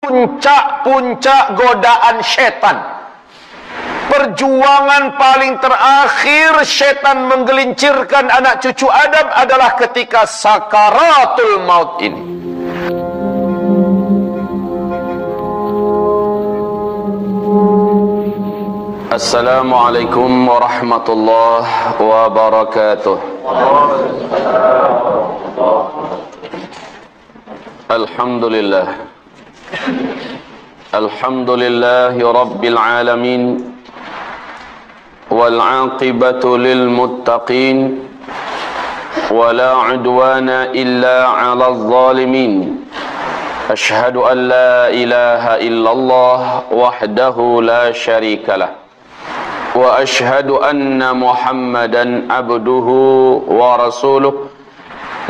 puncak-puncak godaan setan. Perjuangan paling terakhir setan menggelincirkan anak cucu Adam adalah ketika sakaratul maut ini. Assalamualaikum warahmatullahi wabarakatuh. Alhamdulillah. Alhamdulillahi rabbil alamin. Wal 'aqibatu lil muttaqin. Wala 'udwana illa 'alal zalimin. Ashhadu an la ilaha illallah wahdahu la syarikalah. Wa ashhadu anna Muhammadan abduhu wa rasuluh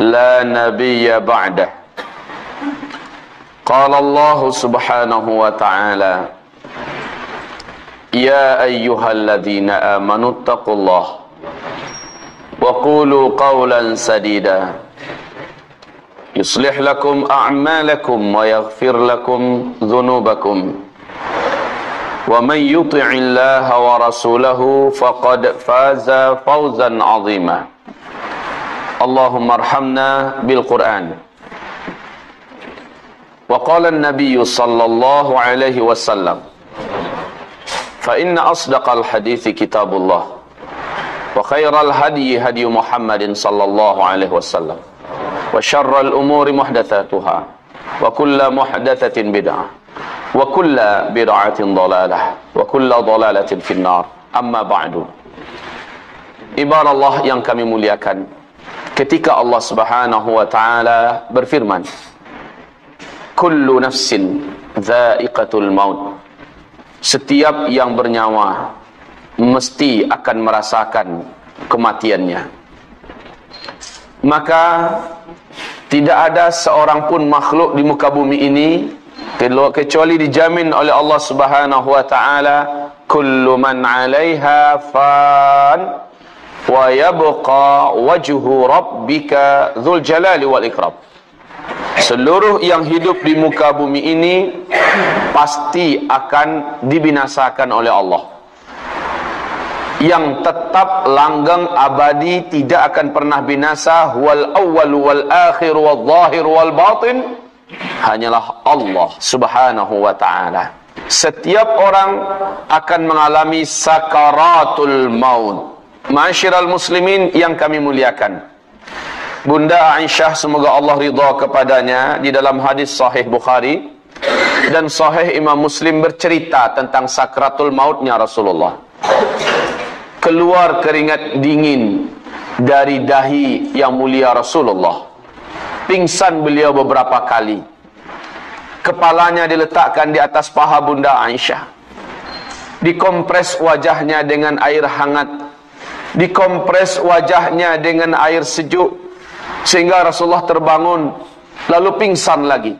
la nabiyya ba'dah. Qala Allah subhanahu wa ta'ala, ya ayyuhalladzina amanu taqullah wa qulu qawlan sadida yuslih lakum a'malakum wa yaghfir lakum dhunubakum. Wa man yuti'illaha wa rasulahu faqad faza fawzan 'azima. Allahumma arhamna bil Qur'an. Wa qala an-nabiy sallallahu alaihi wasallam, fa inna asdaqal hadithi kitabullah wa khairal hadyi hadyu Muhammadin sallallahu alaihi wasallam wa syarral umuri muhdatsatuha wa kullu muhdatsatin bid'ah wa kullu bid'atin dhalalah wa kullu dhalalatin finnar. Amma ba'du. Ibarat yang kami muliakan, ketika Allah Subhanahu wa taala berfirman, kullu nafsin dha'iqatul maut, setiap yang bernyawa mesti akan merasakan kematiannya. Maka tidak ada seorang pun makhluk di muka bumi ini kecuali dijamin oleh Allah Subhanahu wa taala, kullu man 'alaiha fan wa yabqa wajhu rabbika dzul jalali wal ikram. Seluruh yang hidup di muka bumi ini pasti akan dibinasakan oleh Allah. Yang tetap langgeng abadi, tidak akan pernah binasa, wal awwal wal akhir wal zahir wal batin, hanyalah Allah Subhanahu wa ta'ala. Setiap orang akan mengalami sakaratul maut. Ma'asyiral muslimin yang kami muliakan, Bunda Aisyah, semoga Allah ridha kepadanya, di dalam hadis sahih Bukhari dan sahih Imam Muslim bercerita tentang sakratul mautnya Rasulullah. Keluar keringat dingin dari dahi yang mulia Rasulullah. Pingsan beliau beberapa kali. Kepalanya diletakkan di atas paha Bunda Aisyah. Dikompres wajahnya dengan air hangat. Dikompres wajahnya dengan air sejuk, sehingga Rasulullah terbangun, lalu pingsan lagi.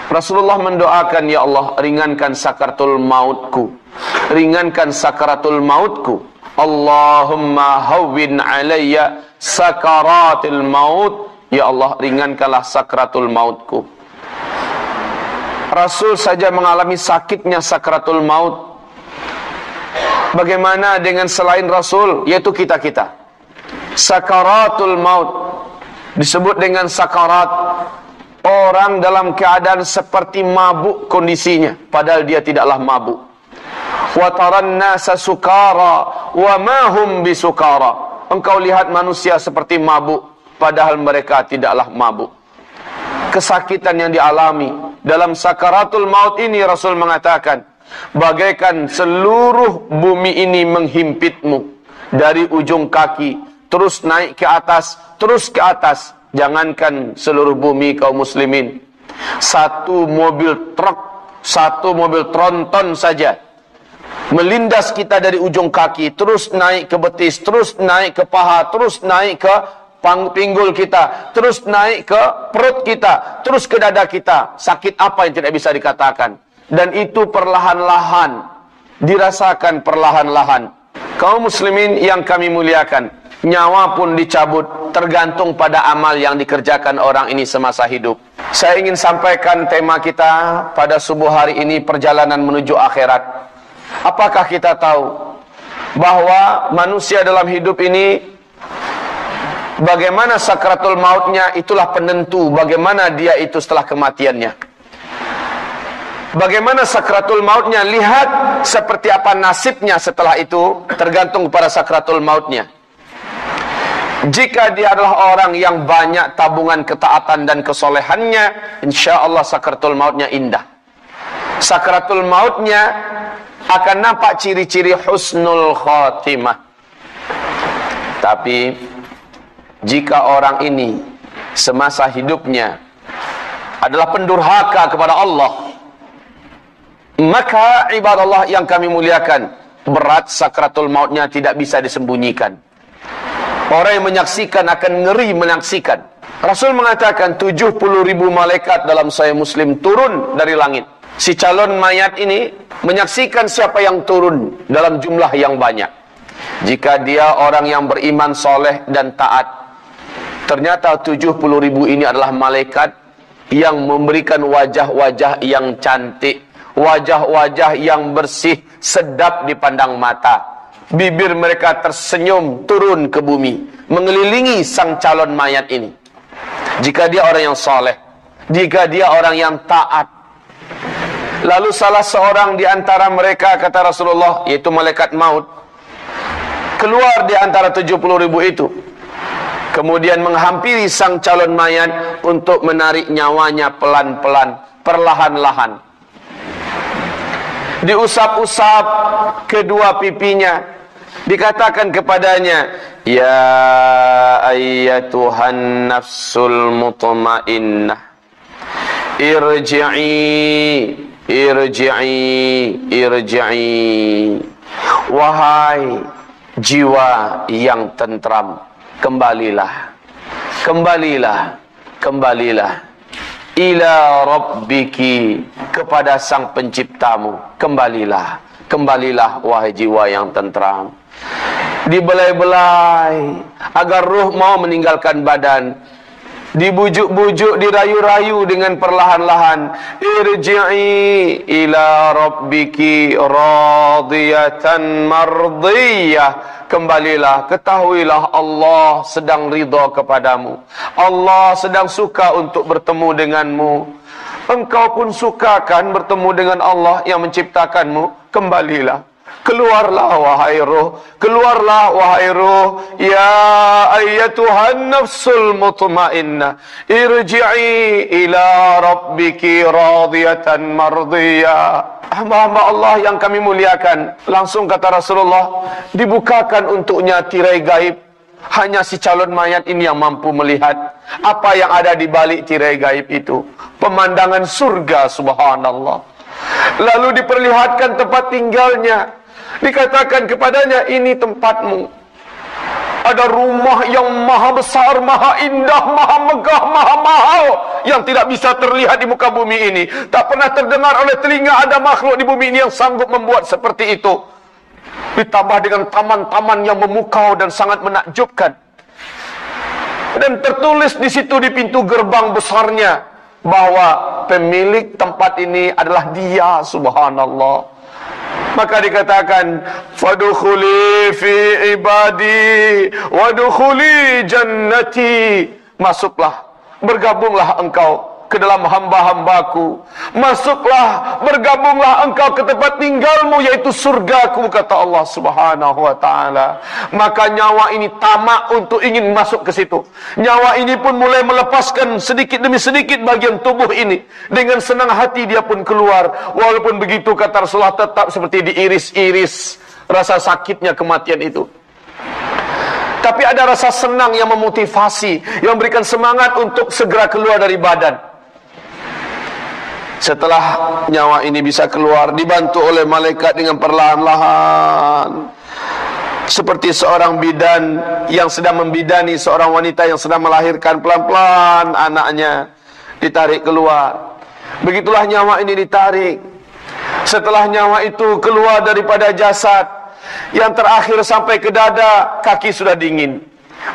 Rasulullah mendoakan, ya Allah, ringankan sakaratul mautku, ringankan sakaratul mautku. Allahumma hawwin alayya sakaratul maut, ya Allah, ringankanlah sakaratul mautku. Rasul saja mengalami sakitnya sakaratul maut. Bagaimana dengan selain Rasul, yaitu kita-kita? Sakaratul maut disebut dengan sakarat, orang dalam keadaan seperti mabuk kondisinya, padahal dia tidaklah mabuk. Wa taran nasa sukara wa ma hum bisukara. Engkau lihat manusia seperti mabuk, padahal mereka tidaklah mabuk. Kesakitan yang dialami dalam sakaratul maut ini, Rasul mengatakan, bagaikan seluruh bumi ini menghimpitmu dari ujung kaki, terus naik ke atas, terus ke atas. Jangankan seluruh bumi kaum muslimin, satu mobil truk, satu mobil tronton saja melindas kita dari ujung kaki, terus naik ke betis, terus naik ke paha, terus naik ke pinggul kita, terus naik ke perut kita, terus ke dada kita. Sakit apa yang tidak bisa dikatakan? Dan itu perlahan-lahan, dirasakan perlahan-lahan. Kaum muslimin yang kami muliakan, nyawa pun dicabut tergantung pada amal yang dikerjakan orang ini semasa hidup. Saya ingin sampaikan tema kita pada subuh hari ini, perjalanan menuju akhirat. Apakah kita tahu bahwa manusia dalam hidup ini, bagaimana sakratul mautnya itulah penentu bagaimana dia itu setelah kematiannya. Bagaimana sakratul mautnya, lihat seperti apa nasibnya setelah itu, tergantung pada sakratul mautnya. Jika dia adalah orang yang banyak tabungan ketaatan dan kesolehannya, insya Allah sakratul mautnya indah. Sakratul mautnya akan nampak ciri-ciri husnul khatimah. Tapi jika orang ini semasa hidupnya adalah pendurhaka kepada Allah, maka ibadallah yang kami muliakan, berat sakratul mautnya tidak bisa disembunyikan. Orang yang menyaksikan akan ngeri menyaksikan. Rasul mengatakan 70.000 malaikat dalam Sahih Muslim turun dari langit. Si calon mayat ini menyaksikan siapa yang turun dalam jumlah yang banyak. Jika dia orang yang beriman, soleh dan taat, ternyata 70.000 ini adalah malaikat yang memberikan wajah-wajah yang cantik, wajah-wajah yang bersih, sedap dipandang mata. Bibir mereka tersenyum turun ke bumi, mengelilingi sang calon mayat ini. Jika dia orang yang soleh, jika dia orang yang taat. Lalu salah seorang di antara mereka, kata Rasulullah, yaitu malaikat maut, keluar di antara 70.000 itu, kemudian menghampiri sang calon mayat untuk menarik nyawanya pelan-pelan, perlahan-lahan. Diusap-usap kedua pipinya, dikatakan kepadanya, ya ayyatuhan nafsul mutmainnah, irji'i, irji'i, irji'i. Wahai jiwa yang tentram, kembalilah, kembalilah, kembalilah ila rabbiki, kepada sang penciptamu. Kembalilah, kembalilah wahai jiwa yang tentram. Dibelai-belai agar ruh mau meninggalkan badan, dibujuk-bujuk, dirayu-rayu dengan perlahan-lahan. Irji'i ila rabbiki radiyatan mardiyah, kembalilah, ketahuilah Allah sedang ridha kepadamu, Allah sedang suka untuk bertemu denganmu. Engkau pun suka kan bertemu dengan Allah yang menciptakanmu? Kembalilah, keluarlah wahai ruh, keluarlah wahai ruh. Ya ayyatuhan nafsul mutmainnah, irji'i ila rabbiki radiyatan mardiyah. Hamba-hamba Allah yang kami muliakan, langsung kata Rasulullah, dibukakan untuknya tirai gaib. Hanya si calon mayat ini yang mampu melihat apa yang ada di balik tirai gaib itu. Pemandangan surga, subhanallah. Lalu diperlihatkan tempat tinggalnya. Dikatakan kepadanya, ini tempatmu. Ada rumah yang maha besar, maha indah, maha megah, maha mahal, yang tidak bisa terlihat di muka bumi ini. Tak pernah terdengar oleh telinga ada makhluk di bumi ini yang sanggup membuat seperti itu. Ditambah dengan taman-taman yang memukau dan sangat menakjubkan. Dan tertulis di situ di pintu gerbang besarnya bahwa pemilik tempat ini adalah dia, subhanallah. Maka dikatakan, fadkhuli fi ibadi wadkhuli jannati, masuklah, bergabunglah engkau ke dalam hamba-hambaku, masuklah, bergabunglah engkau ke tempat tinggalmu, yaitu surgaku, kata Allah subhanahu wa ta'ala. Maka nyawa ini tamak untuk ingin masuk ke situ. Nyawa ini pun mulai melepaskan sedikit demi sedikit bagian tubuh ini. Dengan senang hati dia pun keluar. Walaupun begitu, kata Rasulullah, tetap seperti diiris-iris rasa sakitnya kematian itu. Tapi ada rasa senang yang memotivasi, yang memberikan semangat untuk segera keluar dari badan. Setelah nyawa ini bisa keluar, dibantu oleh malaikat dengan perlahan-lahan, seperti seorang bidan yang sedang membidani seorang wanita yang sedang melahirkan, pelan-pelan anaknya ditarik keluar. Begitulah nyawa ini ditarik. Setelah nyawa itu keluar daripada jasad, yang terakhir sampai ke dada, kaki sudah dingin.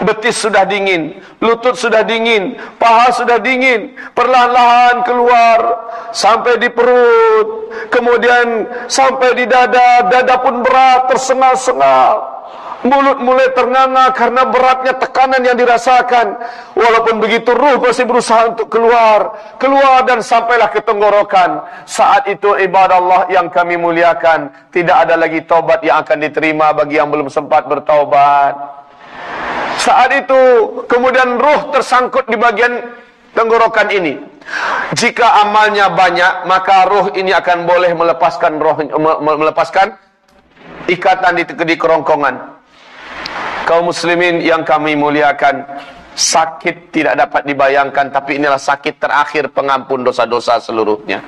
Betis sudah dingin, lutut sudah dingin, paha sudah dingin, perlahan-lahan keluar sampai di perut, kemudian sampai di dada, dada pun berat, tersengal-sengal. Mulut mulai ternganga karena beratnya tekanan yang dirasakan. Walaupun begitu, ruh masih berusaha untuk keluar dan sampailah ke tenggorokan. Saat itu ibadah Allah yang kami muliakan, tidak ada lagi taubat yang akan diterima bagi yang belum sempat bertaubat. Saat itu kemudian ruh tersangkut di bagian tenggorokan ini. Jika amalnya banyak, maka ruh ini akan boleh melepaskan ikatan di kerongkongan. Kaum muslimin yang kami muliakan, sakit tidak dapat dibayangkan, tapi inilah sakit terakhir pengampun dosa-dosa seluruhnya.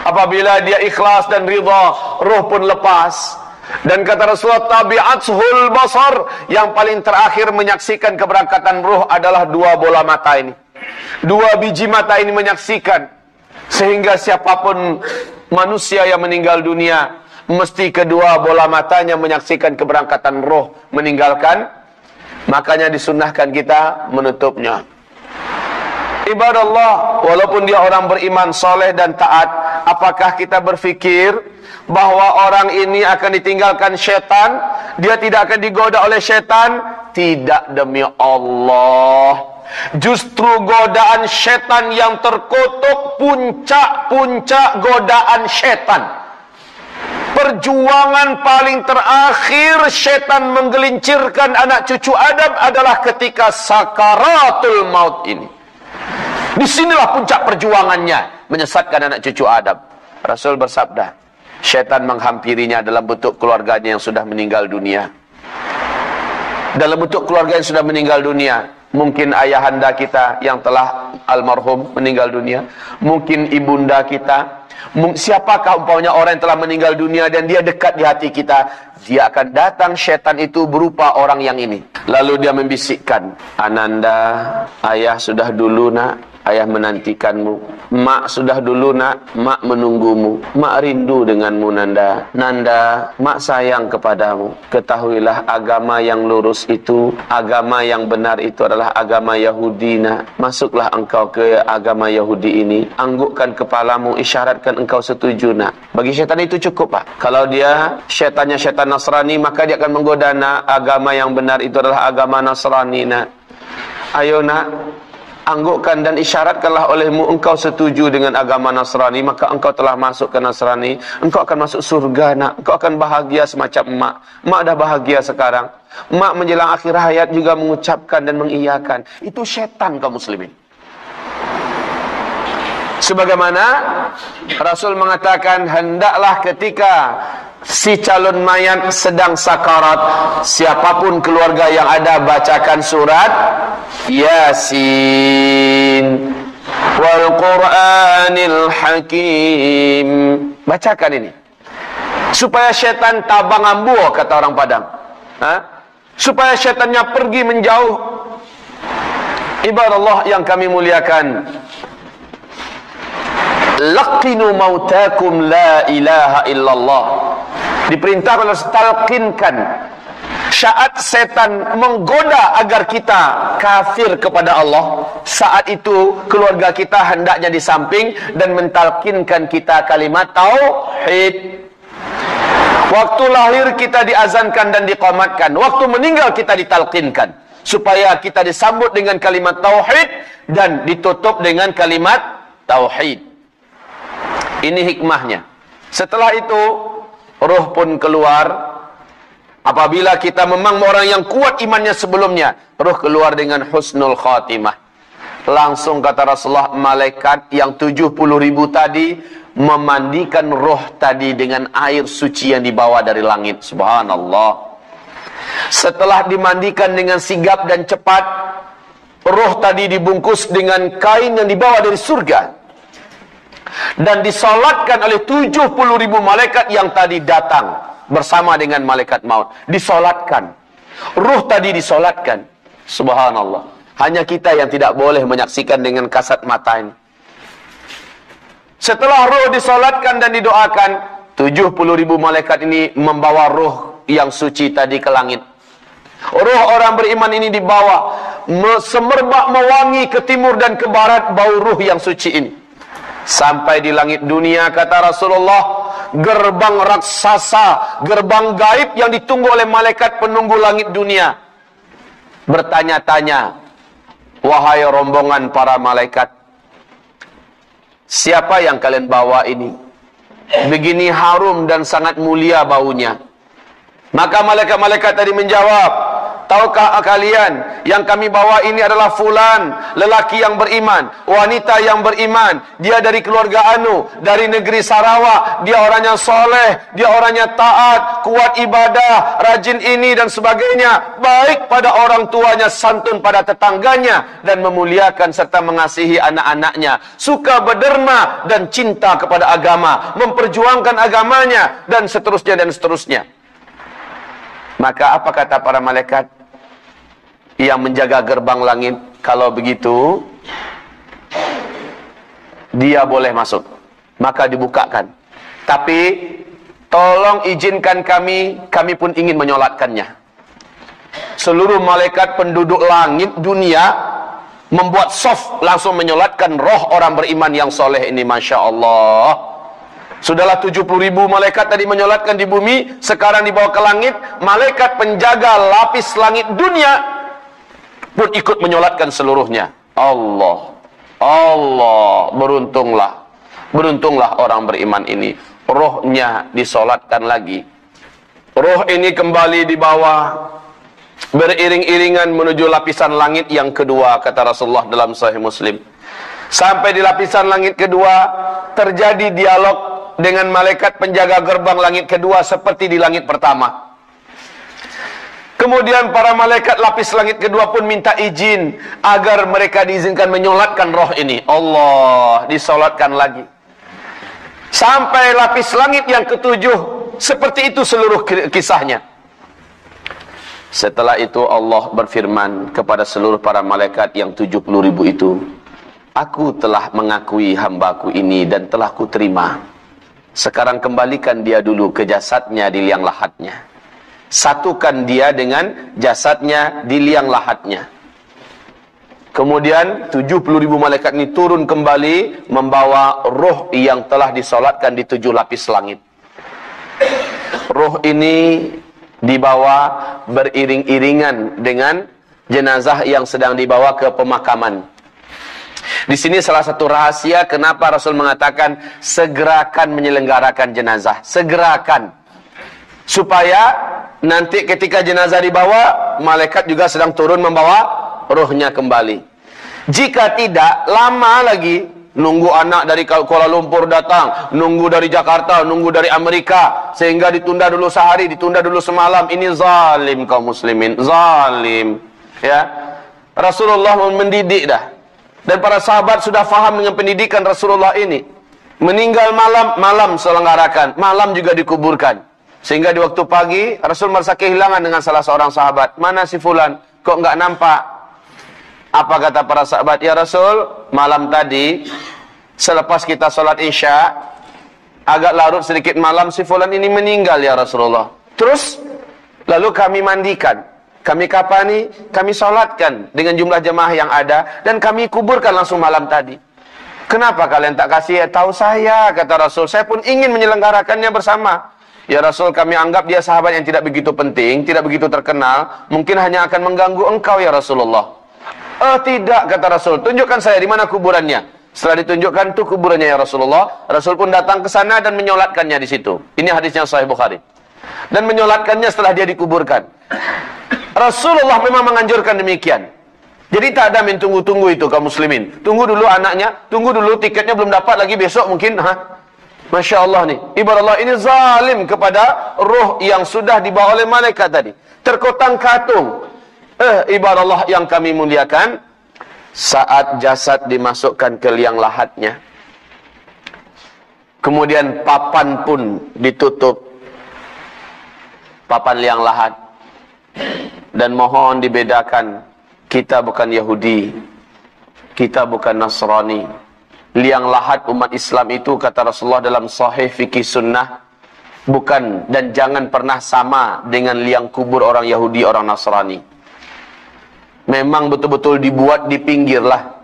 Apabila dia ikhlas dan ridha, ruh pun lepas. Dan kata Rasulullah, tabi'athul basar, yang paling terakhir menyaksikan keberangkatan ruh adalah dua bola mata ini. Dua biji mata ini menyaksikan. Sehingga siapapun manusia yang meninggal dunia, mesti kedua bola matanya menyaksikan keberangkatan roh meninggalkan. Makanya disunnahkan kita menutupnya. Ibadah Allah, walaupun dia orang beriman, soleh dan taat, apakah kita berfikir bahwa orang ini akan ditinggalkan syaitan? Dia tidak akan digoda oleh syaitan? Tidak, demi Allah. Justru godaan syaitan yang terkutuk, puncak-puncak godaan syaitan. Perjuangan paling terakhir syaitan menggelincirkan anak cucu Adam adalah ketika sakaratul maut ini. Disinilah puncak perjuangannya, menyesatkan anak cucu Adam. Rasul bersabda, syaitan menghampirinya dalam bentuk keluarganya yang sudah meninggal dunia. Dalam bentuk keluarga yang sudah meninggal dunia. Mungkin ayahanda kita yang telah almarhum meninggal dunia. Mungkin ibunda kita. Siapakah umpamanya orang yang telah meninggal dunia dan dia dekat di hati kita? Dia akan datang, syaitan itu berupa orang yang ini. Lalu dia membisikkan, Ananda, ayah sudah dulu nak, ayah menantikanmu. Mak sudah dulu nak, mak menunggumu. Mak rindu denganmu Nanda. Nanda, mak sayang kepadamu. Ketahuilah agama yang lurus itu, agama yang benar itu adalah agama Yahudi nak. Masuklah engkau ke agama Yahudi ini. Anggukkan kepalamu, isyaratkan engkau setuju nak. Bagi syaitan itu cukup pak. Kalau dia syaitannya syaitan Nasrani, maka dia akan menggoda nak. Agama yang benar itu adalah agama Nasrani nak. Ayo nak, anggukkan dan isyaratkanlah olehmu engkau setuju dengan agama Nasrani, maka engkau telah masuk ke Nasrani, engkau akan masuk surga nak, engkau akan bahagia semacam emak. Emak dah bahagia sekarang. Emak menjelang akhir hayat juga mengucapkan dan mengiyakan. Itu syaitan kaum muslimin. Sebagaimana Rasul mengatakan, hendaklah ketika si calon mayat sedang sakarat, siapapun keluarga yang ada bacakan surat Yasin wal Qur'anil Hakim. Bacakan ini supaya syaitan tabang ambu, kata orang Padang. Supaya syaitannya pergi menjauh. Ibadah Allah yang kami muliakan, laqinu mautakum la ilaha illallah. Diperintah oleh talqinkan. Saat setan menggoda agar kita kafir kepada Allah, saat itu keluarga kita hendaknya di samping dan mentalkinkan kita kalimat tauhid. Waktu lahir kita diazankan dan diqamatkan, waktu meninggal kita ditalkinkan, supaya kita disambut dengan kalimat tauhid dan ditutup dengan kalimat tauhid. Ini hikmahnya. Setelah itu roh pun keluar. Apabila kita memang orang yang kuat imannya sebelumnya, roh keluar dengan husnul khatimah. Langsung kata Rasulullah, malaikat yang 70.000 tadi memandikan roh tadi dengan air suci yang dibawa dari langit. Subhanallah. Setelah dimandikan dengan sigap dan cepat, roh tadi dibungkus dengan kain yang dibawa dari surga dan disolatkan oleh 70.000 malaikat yang tadi datang bersama dengan malaikat maut. Disolatkan. Ruh tadi disolatkan. Subhanallah. Hanya kita yang tidak boleh menyaksikan dengan kasat mata ini. Setelah ruh disolatkan dan didoakan, 70.000 malaikat ini membawa ruh yang suci tadi ke langit. Roh orang beriman ini dibawa semerbak mewangi ke timur dan ke barat bau ruh yang suci ini. Sampai di langit dunia, kata Rasulullah, gerbang raksasa, gerbang gaib yang ditunggu oleh malaikat penunggu langit dunia bertanya-tanya, wahai rombongan para malaikat, siapa yang kalian bawa ini? Begini harum dan sangat mulia baunya. Maka malaikat-malaikat tadi menjawab, tahukah kalian yang kami bawa ini adalah fulan, lelaki yang beriman, wanita yang beriman. Dia dari keluarga Anu, dari negeri Sarawak. Dia orangnya soleh, dia orangnya taat, kuat ibadah, rajin ini dan sebagainya. Baik pada orang tuanya, santun pada tetangganya, dan memuliakan serta mengasihi anak-anaknya. Suka berderma dan cinta kepada agama, memperjuangkan agamanya, dan seterusnya dan seterusnya. Maka apa kata para malaikat yang menjaga gerbang langit? Kalau begitu, dia boleh masuk. Maka dibukakan. Tapi tolong izinkan kami pun ingin menyolatkannya. Seluruh malaikat penduduk langit dunia membuat soft langsung menyolatkan roh orang beriman yang soleh ini. Masya Allah. Sudahlah 70.000 malaikat tadi menyolatkan di bumi, sekarang dibawa ke langit, malaikat penjaga lapis langit dunia pun ikut menyolatkan seluruhnya. Allah, beruntunglah orang beriman ini. Rohnya disolatkan lagi. Roh ini kembali dibawa beriring-iringan menuju lapisan langit yang kedua, kata Rasulullah dalam Sahih Muslim. Sampai di lapisan langit kedua, terjadi dialog dengan malaikat penjaga gerbang langit kedua seperti di langit pertama. Kemudian para malaikat lapis langit kedua pun minta izin agar mereka diizinkan menyolatkan roh ini. Allah, disolatkan lagi. Sampai lapis langit yang ketujuh, seperti itu seluruh kisahnya. Setelah itu Allah berfirman kepada seluruh para malaikat yang 70.000 itu, aku telah mengakui hambaku ini dan telah kuterima. Sekarang kembalikan dia dulu ke jasadnya di liang lahatnya. Satukan dia dengan jasadnya di liang lahatnya. Kemudian 70.000 malaikat ini turun kembali membawa roh yang telah disolatkan di 7 lapis langit. Roh ini dibawa beriring-iringan dengan jenazah yang sedang dibawa ke pemakaman. Di sini salah satu rahasia kenapa Rasul mengatakan segerakan menyelenggarakan jenazah. Segerakan. Supaya nanti ketika jenazah dibawa, malaikat juga sedang turun membawa rohnya kembali. Jika tidak, lama lagi nunggu anak dari Kuala Lumpur datang, nunggu dari Jakarta, nunggu dari Amerika, sehingga ditunda dulu sehari, ditunda dulu semalam. Ini zalim kaum muslimin, zalim. Ya, Rasulullah mendidik dah. Dan para sahabat sudah faham dengan pendidikan Rasulullah ini. Meninggal malam selenggarakan, malam juga dikuburkan. Sehingga di waktu pagi Rasul merasa kehilangan dengan salah seorang sahabat. Mana si fulan? Kok enggak nampak? Apa kata para sahabat? Ya Rasul, malam tadi selepas kita sholat Isya, agak larut sedikit malam, si fulan ini meninggal ya Rasulullah. Terus lalu kami mandikan, kami kapani, kami sholatkan dengan jumlah jemaah yang ada, dan kami kuburkan langsung malam tadi. Kenapa kalian tak kasih tahu saya? Kata Rasul, saya pun ingin menyelenggarakannya bersama. Ya Rasul, kami anggap dia sahabat yang tidak begitu penting, tidak begitu terkenal, mungkin hanya akan mengganggu engkau ya Rasulullah. Tidak, kata Rasul, tunjukkan saya di mana kuburannya. Setelah ditunjukkan itu kuburannya ya Rasulullah, Rasul pun datang ke sana dan menyolatkannya di situ. Ini hadisnya Sahih Bukhari. Dan menyolatkannya setelah dia dikuburkan. Rasulullah memang menganjurkan demikian. Jadi tak ada tunggu-tunggu itu kaum muslimin. Tunggu dulu anaknya, tunggu dulu tiketnya belum dapat lagi besok mungkin. Masya Allah nih, ibarat Allah ini zalim kepada roh yang sudah dibawa oleh malaikat tadi. Terkotang-katung. Ibarat Allah yang kami muliakan, saat jasad dimasukkan ke liang lahatnya, kemudian papan pun ditutup, papan liang lahat. Dan mohon dibedakan, kita bukan Yahudi, kita bukan Nasrani. Liang lahat umat Islam itu, kata Rasulullah dalam Sahih Fikih Sunnah, Bukan, dan jangan pernah sama dengan liang kubur orang Yahudi, orang Nasrani. Memang betul-betul dibuat di pinggir lah.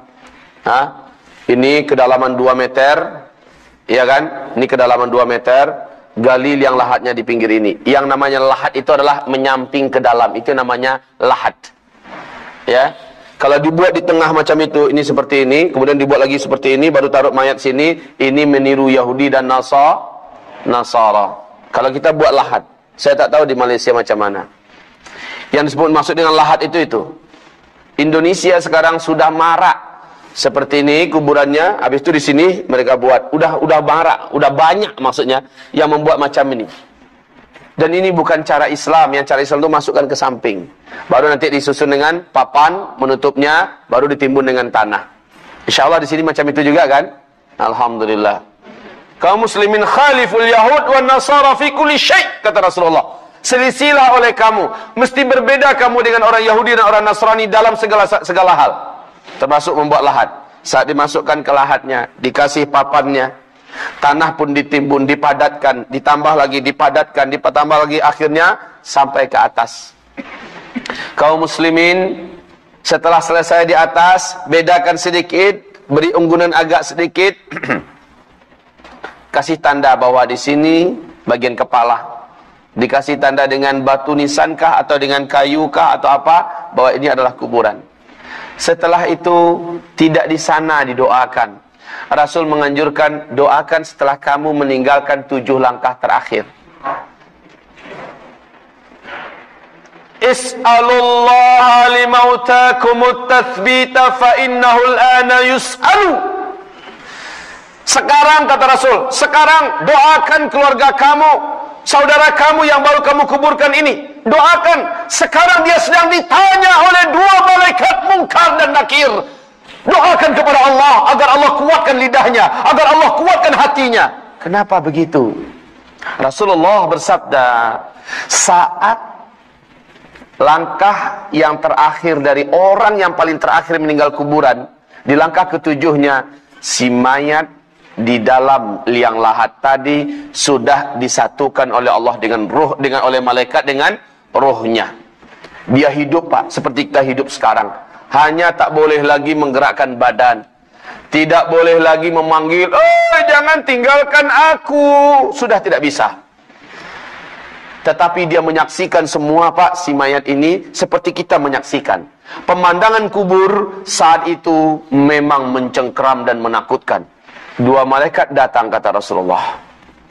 Ini kedalaman 2 meter, ya kan? Ini kedalaman 2 meter, gali liang lahatnya di pinggir ini. Yang namanya lahat itu adalah menyamping ke dalam, itu namanya lahat. Ya. Kalau dibuat di tengah macam itu, ini seperti ini, kemudian dibuat lagi seperti ini, baru taruh mayat sini, ini meniru Yahudi dan Nasara. Kalau kita buat lahat, saya tak tahu di Malaysia macam mana. Yang disebut maksud dengan lahat itu. Indonesia sekarang sudah marak seperti ini kuburannya, habis itu di sini mereka buat udah marak, udah banyak maksudnya yang membuat macam ini. Dan ini bukan cara Islam. Yang cara Islam itu masukkan ke samping, baru nanti disusun dengan papan menutupnya, baru ditimbun dengan tanah. Insyaallah di sini macam itu juga kan? Alhamdulillah. Kaum muslimin khaliful yahud wan nasara fi kulli syai', kata Rasulullah. Selisilah oleh kamu, mesti berbeda kamu dengan orang Yahudi dan orang Nasrani dalam segala hal. Termasuk membuat lahat. Saat dimasukkan ke lahatnya, dikasih papannya, tanah pun ditimbun, dipadatkan, ditambah lagi, dipadatkan, ditambah lagi, akhirnya sampai ke atas. Kaum muslimin, setelah selesai di atas, bedakan sedikit, beri unggunan agak sedikit. Kasih tanda bahwa di sini bagian kepala. Dikasih tanda dengan batu nisankah atau dengan kayukah atau apa, bahwa ini adalah kuburan. Setelah itu tidak di sana didoakan. Rasul menganjurkan, doakan setelah kamu meninggalkan 7 langkah terakhir. Is'alullaha limautakumut tathbita fa innahu al-ana yus'alu. Sekarang, kata Rasul, sekarang doakan keluarga kamu, saudara kamu yang baru kamu kuburkan ini. Doakan, sekarang dia sedang ditanya oleh 2 malaikat Munkar dan Nakir. Doakan kepada Allah, agar Allah kuatkan lidahnya, agar Allah kuatkan hatinya. Kenapa begitu? Rasulullah bersabda, saat langkah yang terakhir dari orang yang paling terakhir meninggal kuburan, di langkah ke-7-nya, si mayat di dalam liang lahat tadi sudah disatukan oleh Allah dengan ruh, oleh malaikat dengan ruhnya. Dia hidup, Pak, seperti kita hidup sekarang. Hanya tak boleh lagi menggerakkan badan, tidak boleh lagi memanggil, jangan tinggalkan aku. Sudah tidak bisa. Tetapi dia menyaksikan semua, Pak, si mayat ini seperti kita menyaksikan. Pemandangan kubur saat itu memang mencengkeram dan menakutkan. 2 malaikat datang, kata Rasulullah.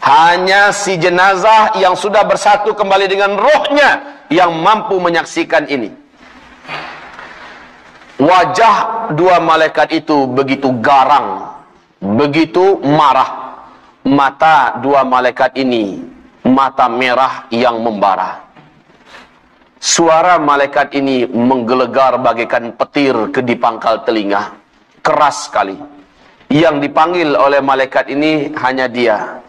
Hanya si jenazah yang sudah bersatu kembali dengan rohnya yang mampu menyaksikan ini. Wajah 2 malaikat itu begitu garang, begitu marah. Mata 2 malaikat ini, mata merah yang membara. Suara malaikat ini menggelegar bagaikan petir di pangkal telinga. Keras sekali. Yang dipanggil oleh malaikat ini hanya dia.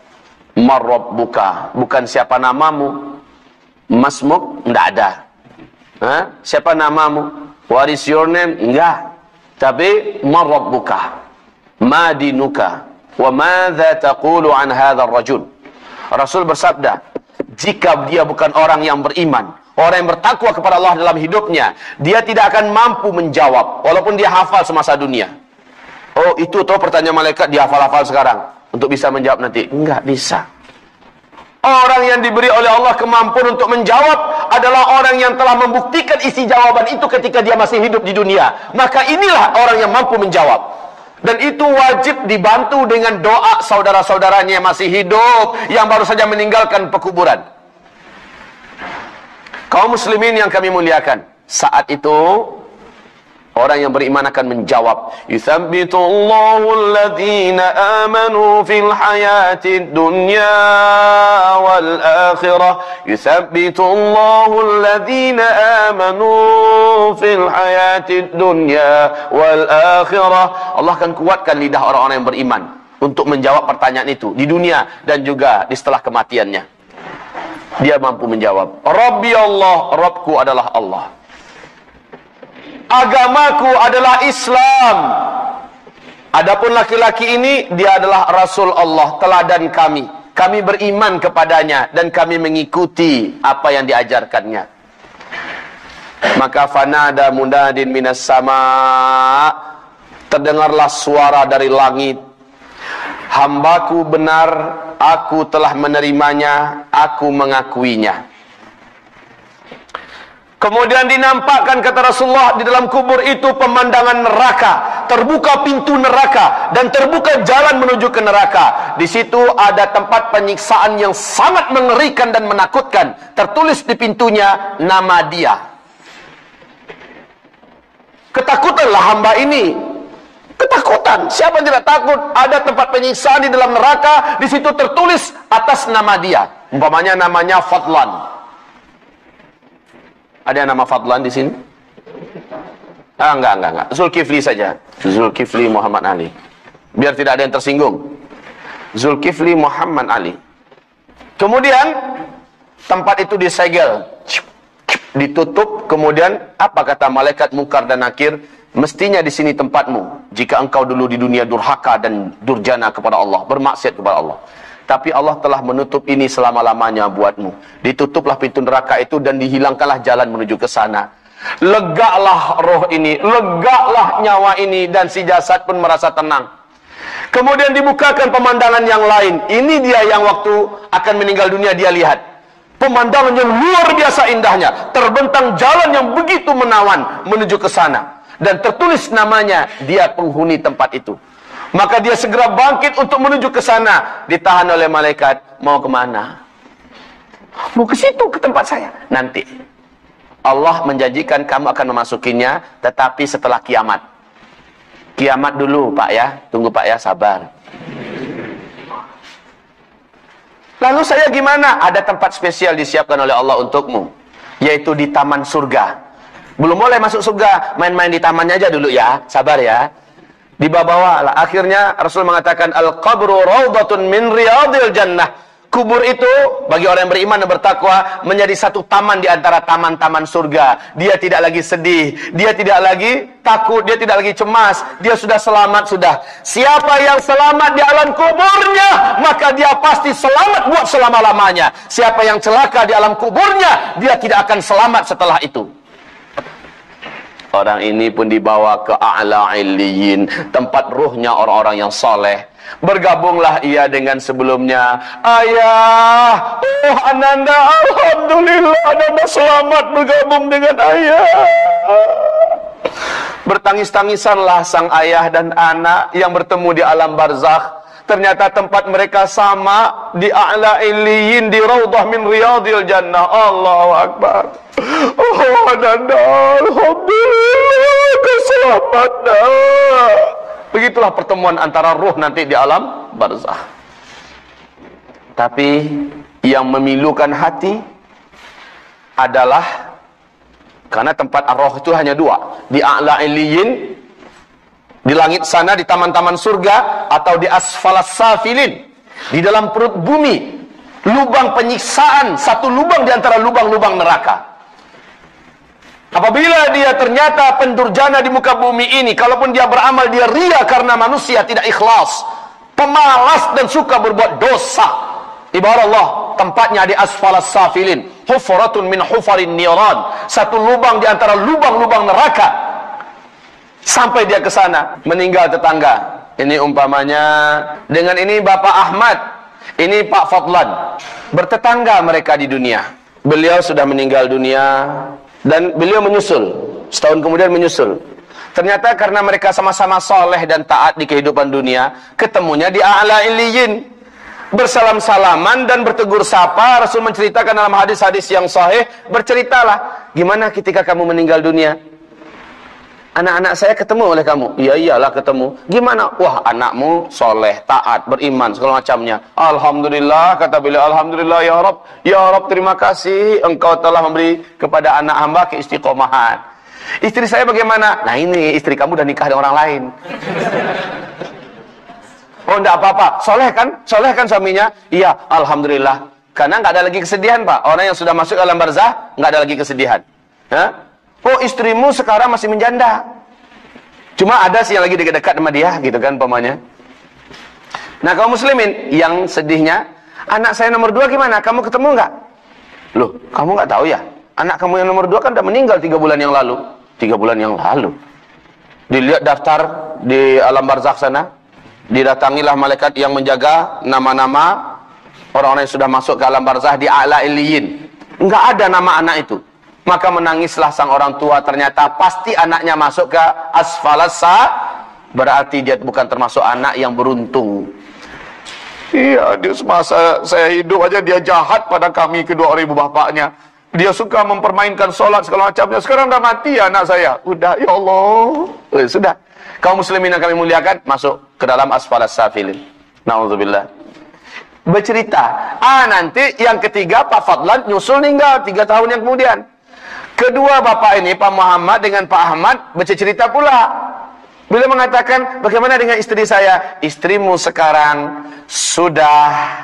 Marrabbuka, bukan siapa namamu. Masmuk, enggak ada. Siapa namamu? What is your name? Enggak. Tapi marrabbuka, ma dinuka, wa madza taqulu an hadzal rajul. Rasul bersabda, jika dia bukan orang yang beriman, orang yang bertakwa kepada Allah dalam hidupnya, dia tidak akan mampu menjawab walaupun dia hafal semasa dunia. Oh, itu tuh pertanyaan malaikat dia hafal-hafal sekarang untuk bisa menjawab nanti. Enggak bisa. Orang yang diberi oleh Allah kemampuan untuk menjawab adalah orang yang telah membuktikan isi jawaban itu ketika dia masih hidup di dunia. Maka inilah orang yang mampu menjawab. Dan itu wajib dibantu dengan doa saudara-saudaranya yang masih hidup, yang baru saja meninggalkan pekuburan. Kaum muslimin yang kami muliakan, saat itu orang yang beriman akan menjawab, yuthabbitullahu alladhina amanu fil hayatid dunya wal akhirah. Yuthabbitullahu alladhina amanu fil hayatid dunya wal akhirah. Allah akan kuatkan lidah orang-orang yang beriman untuk menjawab pertanyaan itu di dunia dan juga di setelah kematiannya. Dia mampu menjawab, Rabbi Allah, Rabbku adalah Allah. Agamaku adalah Islam. Adapun laki-laki ini, dia adalah Rasul Allah, teladan kami. Kami beriman kepadanya dan kami mengikuti apa yang diajarkannya. Maka fanada munadin minas sama, terdengarlah suara dari langit, hambaku benar, aku telah menerimanya, aku mengakuinya. Kemudian dinampakkan, kata Rasulullah, di dalam kubur itu pemandangan neraka, terbuka pintu neraka dan terbuka jalan menuju ke neraka. Di situ ada tempat penyiksaan yang sangat mengerikan dan menakutkan. Tertulis di pintunya nama dia. Ketakutanlah hamba ini. Ketakutan. Siapa yang tidak takut? Ada tempat penyiksaan di dalam neraka. Di situ tertulis atas nama dia. Umpamanya namanya Fadlan. Ada yang nama Fadlan di sini? Enggak. Zulkifli saja. Zulkifli Muhammad Ali. Biar tidak ada yang tersinggung. Zulkifli Muhammad Ali. Kemudian tempat itu disegel, ditutup. Kemudian apa kata malaikat Munkar dan Nakir? Mestinya di sini tempatmu jika engkau dulu di dunia durhaka dan durjana kepada Allah, bermaksiat kepada Allah. Tapi Allah telah menutup ini selama-lamanya buatmu. Ditutuplah pintu neraka itu dan dihilangkanlah jalan menuju ke sana. Legalah roh ini, legalah nyawa ini, dan si jasad pun merasa tenang. Kemudian dibukakan pemandangan yang lain. Ini dia yang waktu akan meninggal dunia dia lihat. Pemandangan yang luar biasa indahnya. Terbentang jalan yang begitu menawan menuju ke sana. Dan tertulis namanya, dia penghuni tempat itu. Maka dia segera bangkit untuk menuju ke sana. Ditahan oleh malaikat. Mau kemana? Mau ke situ, ke tempat saya. Nanti Allah menjanjikan kamu akan memasukinya, tetapi setelah kiamat. Kiamat dulu Pak ya. Tunggu Pak ya, sabar. Lalu saya gimana? Ada tempat spesial disiapkan oleh Allah untukmu, yaitu di taman surga. Belum boleh masuk surga, main-main di tamannya aja dulu ya. Sabar ya. Dibawa lah. Akhirnya Rasul mengatakan, al-qabru rawdatun min riyadil jannah. Kubur itu bagi orang yang beriman dan bertakwa menjadi satu taman di antara taman-taman surga. Dia tidak lagi sedih, dia tidak lagi takut, dia tidak lagi cemas. Dia sudah selamat sudah. Siapa yang selamat di alam kuburnya, maka dia pasti selamat buat selama-lamanya. Siapa yang celaka di alam kuburnya, dia tidak akan selamat setelah itu. Orang ini pun dibawa ke a'la illiyin, tempat ruhnya orang-orang yang soleh. Bergabunglah ia dengan sebelumnya. Ayah, oh Ananda, alhamdulillah Ananda selamat bergabung dengan ayah. Bertangis-tangisanlah sang ayah dan anak yang bertemu di alam barzakh. Ternyata tempat mereka sama, di a'la illiyin, di raudhah min riyadil jannah. Allahu akbar. Oh Ananda, alhamdulillah keselamatan. Begitulah pertemuan antara ruh nanti di alam barzakh. Tapi yang memilukan hati adalah, karena tempat ar-ruh itu hanya dua, di a'la illiyin, di langit sana, di taman-taman surga, atau di asfalas safilin, di dalam perut bumi, lubang penyiksaan, satu lubang di antara lubang-lubang neraka. Apabila dia ternyata pendurjana di muka bumi ini, kalaupun dia beramal, dia ria karena manusia tidak ikhlas, pemalas dan suka berbuat dosa. Ibarat Allah, tempatnya di asfalas safilin, hufaratun min hufarin niran, satu lubang di antara lubang-lubang neraka. Sampai dia ke sana, meninggal tetangga. Ini umpamanya, dengan ini Bapak Ahmad, ini Pak Fadlan. Bertetangga mereka di dunia. Beliau sudah meninggal dunia, dan beliau menyusul. Setahun kemudian menyusul. Ternyata karena mereka sama-sama soleh dan taat di kehidupan dunia, ketemunya di a'la illiyin. Bersalam-salaman dan bertegur sapa. Rasul menceritakan dalam hadis-hadis yang sahih, berceritalah, gimana ketika kamu meninggal dunia? Anak-anak saya ketemu oleh kamu. Iya, iyalah ketemu. Gimana? Wah, anakmu soleh, taat, beriman, segala macamnya. Alhamdulillah, kata beliau, alhamdulillah ya Rabb. Ya Rabb, terima kasih engkau telah memberi kepada anak hamba keistiqomahan. Istri saya bagaimana? Nah ini, istri kamu udah nikah dengan orang lain. Oh, enggak apa-apa. Soleh kan suaminya? Iya, alhamdulillah. Karena nggak ada lagi kesedihan, Pak. Orang yang sudah masuk alam barzakh, nggak ada lagi kesedihan. Hah? Oh, istrimu sekarang masih menjanda. Cuma ada sih yang lagi dekat-dekat sama dia, gitu kan, pamannya. Nah, kaum muslimin, yang sedihnya, Anak saya nomor 2 gimana? Kamu ketemu nggak? Loh, kamu nggak tahu ya? Anak kamu yang nomor 2 kan udah meninggal 3 bulan yang lalu. 3 bulan yang lalu. Dilihat daftar di alam barzakh sana. Didatangilah malaikat yang menjaga nama-nama orang-orang yang sudah masuk ke alam barzakh di a'la illiyin. Nggak ada nama anak itu. Maka menangislah sang orang tua, ternyata pasti anaknya masuk ke asfalasa, berarti dia bukan termasuk anak yang beruntung. Iya, dia semasa saya hidup aja dia jahat pada kami kedua orang ibu bapaknya. Dia suka mempermainkan sholat segala macamnya. Sekarang dah mati anak saya. Udah, ya Allah. Sudah. Kaum muslimin yang kami muliakan, masuk ke dalam asfalas safilin. Na'udzubillah. Bercerita. Nanti yang ketiga Pak Fadlan nyusul meninggal 3 tahun yang kemudian. Kedua bapak ini, Pak Muhammad dengan Pak Ahmad, bercerita pula. Beliau mengatakan, bagaimana dengan istri saya? Istrimu sekarang sudah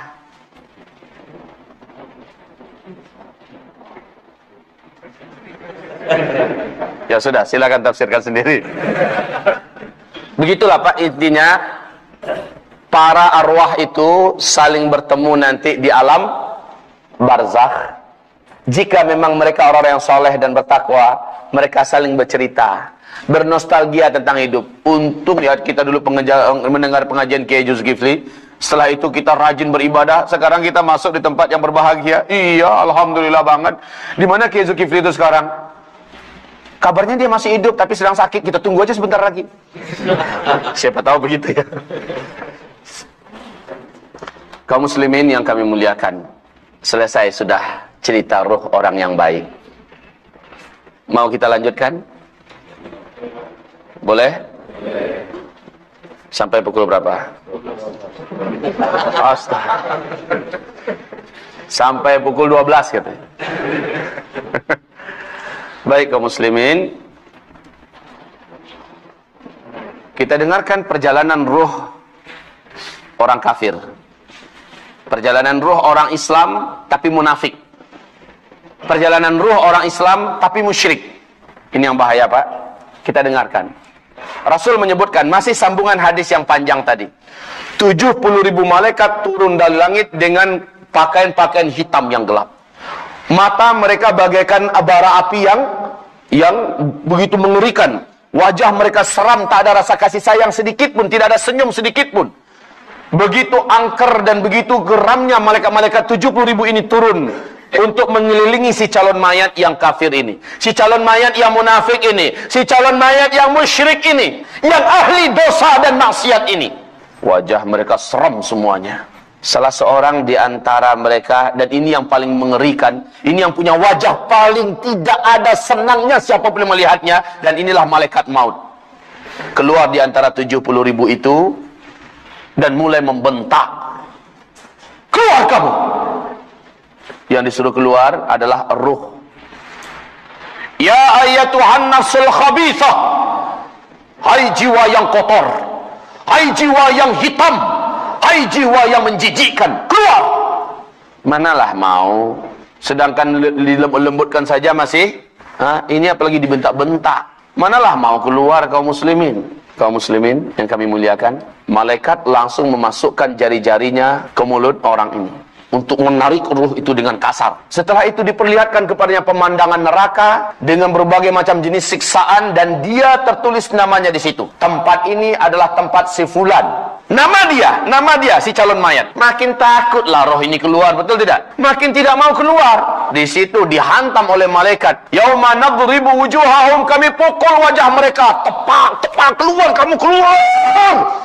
ya sudah, silakan tafsirkan sendiri. Begitulah Pak, intinya para arwah itu saling bertemu nanti di alam barzakh. Jika memang mereka orang yang soleh dan bertakwa, mereka saling bercerita, bernostalgia tentang hidup. Untung ya kita dulu mendengar pengajian Kiai Zulkifli. Setelah itu kita rajin beribadah. Sekarang kita masuk di tempat yang berbahagia. Iya, alhamdulillah banget. Di mana Kiai Zulkifli itu sekarang? Kabarnya dia masih hidup tapi sedang sakit. Kita tunggu aja sebentar lagi. Siapa tahu begitu ya. Kaum muslimin yang kami muliakan, selesai sudah cerita ruh orang yang baik. Mau kita lanjutkan? Boleh? Sampai pukul berapa? Astaga. Sampai pukul 12 gitu. Baik kaum muslimin, kita dengarkan perjalanan ruh orang kafir. Perjalanan ruh orang Islam tapi munafik. Perjalanan ruh orang Islam tapi musyrik. Ini yang bahaya Pak. Kita dengarkan. Rasul menyebutkan, masih sambungan hadis yang panjang tadi. 70.000 malaikat turun dari langit dengan pakaian-pakaian hitam yang gelap. Mata mereka bagaikan bara api yang begitu mengerikan. Wajah mereka seram, tak ada rasa kasih sayang sedikit pun, tidak ada senyum sedikit pun. Begitu angker dan begitu geramnya malaikat-malaikat 70.000 ini turun untuk mengelilingi si calon mayat yang kafir ini, si calon mayat yang munafik ini, si calon mayat yang musyrik ini, yang ahli dosa dan maksiat ini. Wajah mereka seram semuanya. Salah seorang di antara mereka, dan ini yang paling mengerikan, ini yang punya wajah paling tidak ada senangnya siapapun yang melihatnya, dan inilah malaikat maut. Keluar di antara 70.000 itu dan mulai membentak, keluar kamu. Yang disuruh keluar adalah ruh. Ya ayyatuhan nafsul khabithah, hai jiwa yang kotor, hai jiwa yang hitam, hai jiwa yang menjijikkan, keluar. Manalah mau, sedangkan dilembutkan saja masih, ini apalagi dibentak-bentak. Manalah mau keluar kaum muslimin. Kaum muslimin yang kami muliakan, malaikat langsung memasukkan jari-jarinya ke mulut orang ini untuk menarik ruh itu dengan kasar. Setelah itu diperlihatkan kepadanya pemandangan neraka dengan berbagai macam jenis siksaan, dan dia tertulis namanya di situ. Tempat ini adalah tempat si fulan. Nama dia si calon mayat. Makin takutlah roh ini keluar, betul tidak? Makin tidak mau keluar. Di situ dihantam oleh malaikat. Yauma nadribu wujuhahum, kami pukul wajah mereka. Tepak, keluar, kamu keluar.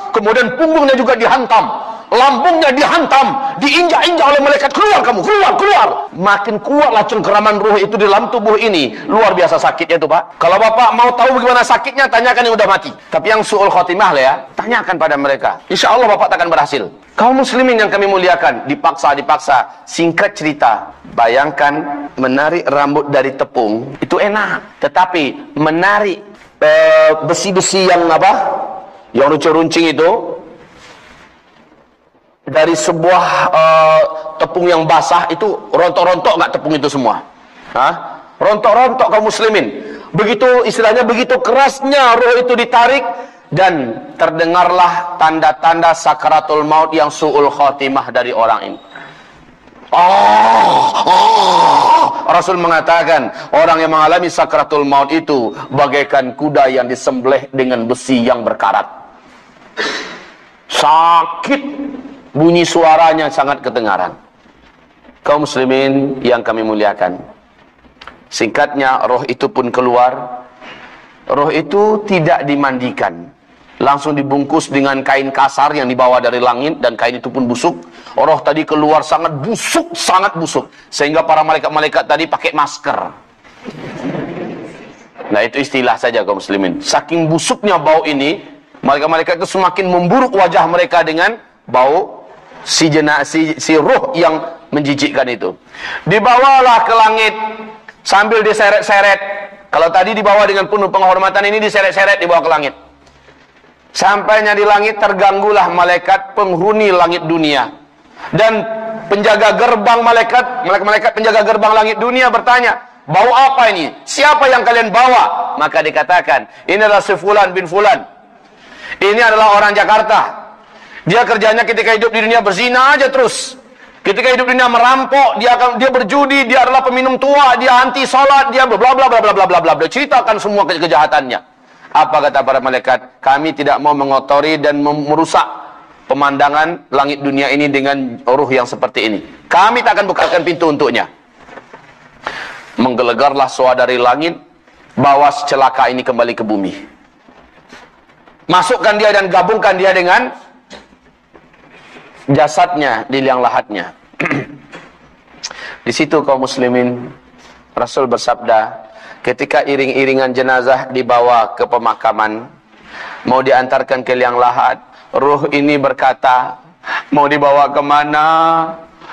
Kemudian punggungnya juga dihantam, lambungnya dihantam, diinjak-injak oleh malaikat. Keluar kamu, keluar. Makin kuatlah cengkeraman ruh itu di dalam tubuh ini. Luar biasa sakitnya itu Pak. Kalau Bapak mau tahu bagaimana sakitnya, tanyakan yang udah mati. Tapi yang su'ul khotimah lah ya, tanyakan pada mereka. Insya Allah Bapak takkan berhasil. Kaum muslimin yang kami muliakan, dipaksa. Singkat cerita, bayangkan menarik rambut dari tepung itu enak, tetapi menarik besi-besi yang yang runcing-runcing itu dari sebuah tepung yang basah, itu rontok-rontok nggak tepung itu semua? Rontok-rontok kaum muslimin. Begitu istilahnya, begitu kerasnya roh itu ditarik, dan terdengarlah tanda-tanda sakaratul maut yang su'ul khotimah dari orang ini. Rasul mengatakan, orang yang mengalami sakratul maut itu bagaikan kuda yang disembelih dengan besi yang berkarat. Sakit, bunyi suaranya sangat kedengaran. Kaum muslimin yang kami muliakan, singkatnya, roh itu pun keluar. Roh itu tidak dimandikan, langsung dibungkus dengan kain kasar yang dibawa dari langit, dan kain itu pun busuk. Roh tadi keluar sangat busuk, sehingga para malaikat-malaikat tadi pakai masker. Nah, itu istilah saja kaum muslimin. Saking busuknya bau ini, malaikat-malaikat itu semakin memburuk wajah mereka dengan bau si roh yang menjijikkan itu. Dibawalah ke langit sambil diseret-seret. Kalau tadi dibawa dengan penuh penghormatan, ini diseret-seret dibawa ke langit. Sampainya di langit, terganggulah malaikat penghuni langit dunia. Dan penjaga gerbang malaikat penjaga gerbang langit dunia bertanya, bau apa ini? Siapa yang kalian bawa? Maka dikatakan, ini adalah si Fulan bin Fulan. Ini adalah orang Jakarta. Dia kerjanya ketika hidup di dunia berzina aja terus. Ketika hidup di dunia merampok, dia berjudi, dia adalah peminum tua, dia anti salat, dia bla bla bla bla bla bla bla. Ceritakan semua kejahatannya. Apa kata para malaikat? Kami tidak mau mengotori dan merusak pemandangan langit dunia ini dengan ruh yang seperti ini. Kami tak akan bukakan pintu untuknya. Menggelegarlah suara dari langit, bawa celaka ini kembali ke bumi. Masukkan dia dan gabungkan dia dengan jasadnya di liang lahatnya. Di situ kaum muslimin, Rasul bersabda, ketika iring-iringan jenazah dibawa ke pemakaman, mau diantarkan ke liang lahat, ruh ini berkata, mau dibawa kemana?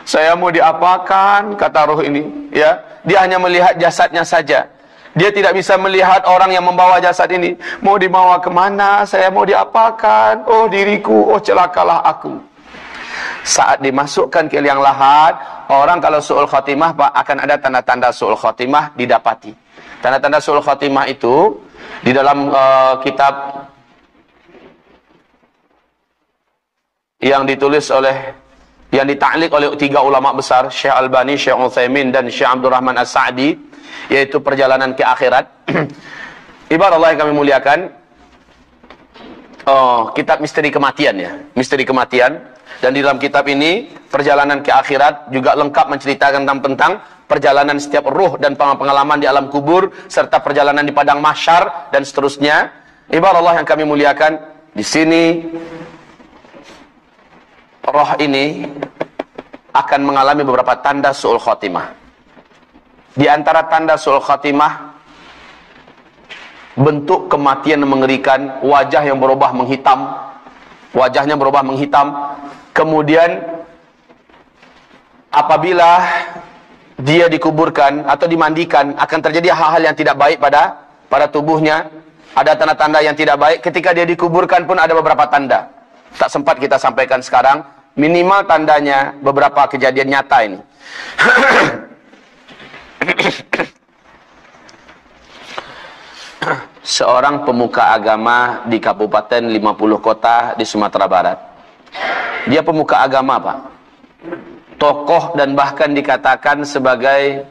Saya mau diapakan? Kata ruh ini. Ya, dia hanya melihat jasadnya saja. Dia tidak bisa melihat orang yang membawa jasad ini. Mau dibawa kemana? Saya mau diapakan? Oh diriku, oh celakalah aku. Saat dimasukkan ke liang lahat, orang kalau su'ul khotimah, Pak, akan ada tanda-tanda su'ul khotimah didapati. Tanda-tanda su'ul khotimah itu di dalam kitab yang ditulis oleh, yang ditaklik oleh 3 ulama besar, Syekh Albani, Syekh Utsaimin, dan Syekh Abdurrahman As-Sa'di, yaitu perjalanan ke akhirat. Ibarat Allah yang kami muliakan, kitab misteri kematian ya, misteri kematian. Dan di dalam kitab ini, perjalanan ke akhirat juga lengkap menceritakan tentang perjalanan setiap ruh dan pengalaman di alam kubur, serta perjalanan di padang mahsyar dan seterusnya. Ibarat Allah yang kami muliakan, di sini roh ini akan mengalami beberapa tanda su'ul khotimah. Di antara tanda su'ul khotimah, bentuk kematian yang mengerikan, wajah yang berubah menghitam, wajahnya berubah menghitam. Kemudian apabila dia dikuburkan atau dimandikan, akan terjadi hal-hal yang tidak baik pada tubuhnya. Ada tanda-tanda yang tidak baik. Ketika dia dikuburkan pun ada beberapa tanda. Tak sempat kita sampaikan sekarang. Minimal tandanya beberapa kejadian nyata ini. Seorang pemuka agama di Kabupaten 50 Kota di Sumatera Barat. Dia pemuka agama, Pak. Tokoh dan bahkan dikatakan sebagai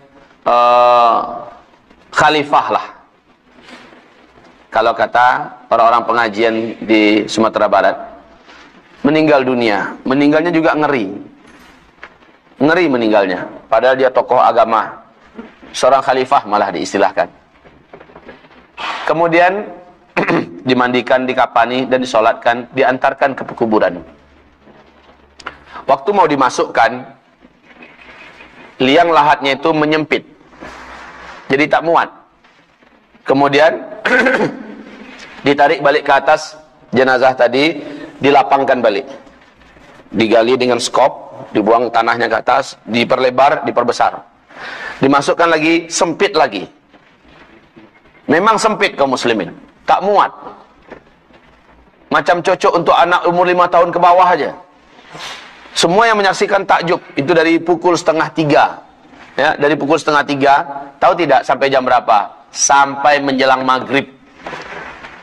khalifah lah, kalau kata orang-orang pengajian di Sumatera Barat. Meninggal dunia. Meninggalnya juga ngeri. Ngeri meninggalnya. Padahal dia tokoh agama. Seorang khalifah malah diistilahkan. Kemudian dimandikan, dikapani, dan disolatkan, diantarkan ke pekuburan. Waktu mau dimasukkan, liang lahatnya itu menyempit, jadi tak muat. Kemudian ditarik balik ke atas jenazah tadi, dilapangkan balik, digali dengan skop, dibuang tanahnya ke atas, diperlebar, diperbesar, dimasukkan lagi, sempit lagi. Memang sempit kaum muslimin, tak muat. Macam cocok untuk anak umur 5 tahun ke bawah aja. Semua yang menyaksikan takjub. Itu dari pukul 2:30. Ya, dari pukul 2:30. Tahu tidak sampai jam berapa? Sampai menjelang maghrib.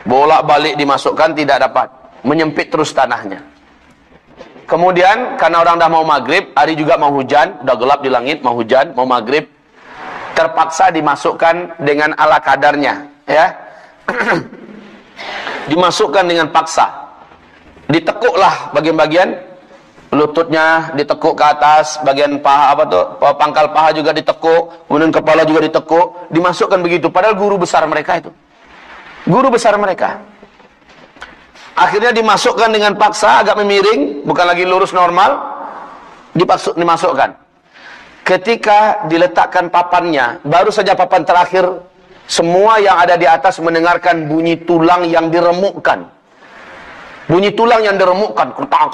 Bolak-balik dimasukkan tidak dapat. Menyempit terus tanahnya. Kemudian karena orang dah mau maghrib, hari juga mau hujan, udah gelap di langit, mau hujan, mau maghrib, terpaksa dimasukkan dengan ala kadarnya, ya. Dimasukkan dengan paksa. Ditekuklah bagian-bagian lututnya, ditekuk ke atas, bagian paha pangkal paha juga ditekuk, kemudian kepala juga ditekuk, dimasukkan begitu. Padahal guru besar mereka itu. Guru besar mereka. Akhirnya dimasukkan dengan paksa, agak memiring, bukan lagi lurus normal, dimasukkan. Ketika diletakkan papannya, baru saja papan terakhir, semua yang ada di atas mendengarkan bunyi tulang yang diremukkan. Bunyi tulang yang diremukkan, kertang,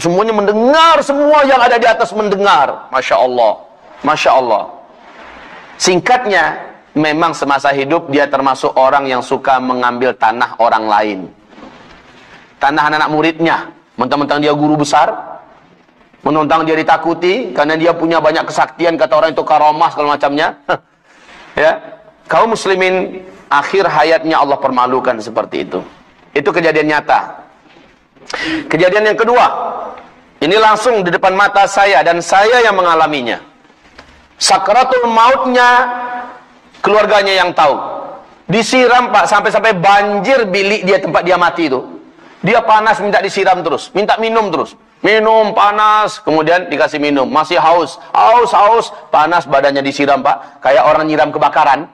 semuanya mendengar, semua yang ada di atas mendengar. Masya Allah, Masya Allah. Singkatnya, memang semasa hidup dia termasuk orang yang suka mengambil tanah orang lain. Tanah anak-anak muridnya, mentang-mentang dia guru besar, mentang-mentang dia ditakuti karena dia punya banyak kesaktian, kata orang itu karamah segala macamnya. Ya, kaum muslimin akhir hayatnya Allah permalukan seperti itu. Itu kejadian nyata. Kejadian yang kedua, ini langsung di depan mata saya dan saya yang mengalaminya. Sakratul mautnya keluarganya yang tahu. Disiram Pak, sampai-sampai banjir bilik dia, tempat dia mati itu. Dia panas, minta disiram terus, minta minum terus. Minum, panas, kemudian dikasih minum. Masih haus, panas, badannya disiram Pak. Kayak orang nyiram kebakaran.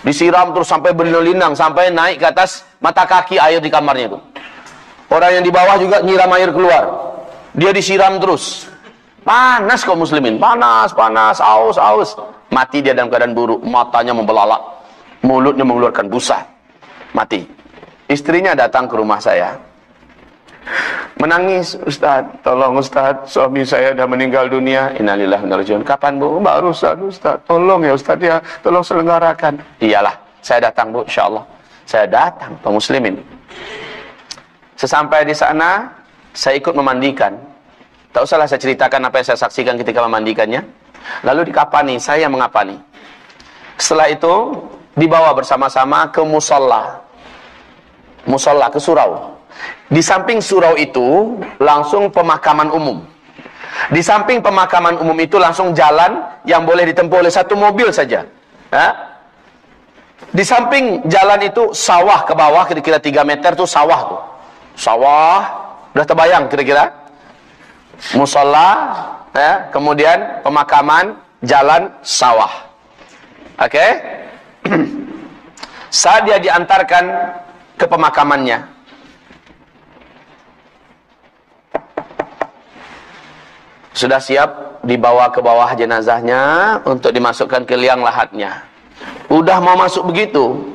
Disiram terus sampai berlinang-linang, sampai naik ke atas mata kaki air di kamarnya itu. Orang yang di bawah juga nyiram air keluar. Dia disiram terus. Panas kaum muslimin, panas, haus. Mati dia dalam keadaan buruk, matanya membelalak, mulutnya mengeluarkan busa. Mati. Istrinya datang ke rumah saya. Menangis, Ustaz, tolong Ustaz, suami saya dah meninggal dunia. Innalillahi wa inna ilaihi raji'un. Kapan Bu? Baru Ustaz, tolong ya Ustaz ya, tolong selenggarakan. Iyalah, saya datang Bu, insyaallah. Saya datang, kaum muslimin. Sesampai di sana, saya ikut memandikan. Tak usahlah saya ceritakan apa yang saya saksikan ketika memandikannya. Lalu dikapani, saya mengapani. Setelah itu, dibawa bersama-sama ke musola. Musola, ke surau. Di samping surau itu langsung pemakaman umum. Di samping pemakaman umum itu langsung jalan yang boleh ditempuh oleh satu mobil saja. Di samping jalan itu sawah ke bawah kira-kira 3 meter tuh sawah tuh. Sawah, udah terbayang kira-kira. Musola, kemudian pemakaman, jalan, sawah. Oke? Saat dia diantarkan ke pemakamannya, sudah siap dibawa ke bawah jenazahnya untuk dimasukkan ke liang lahatnya. Udah mau masuk begitu,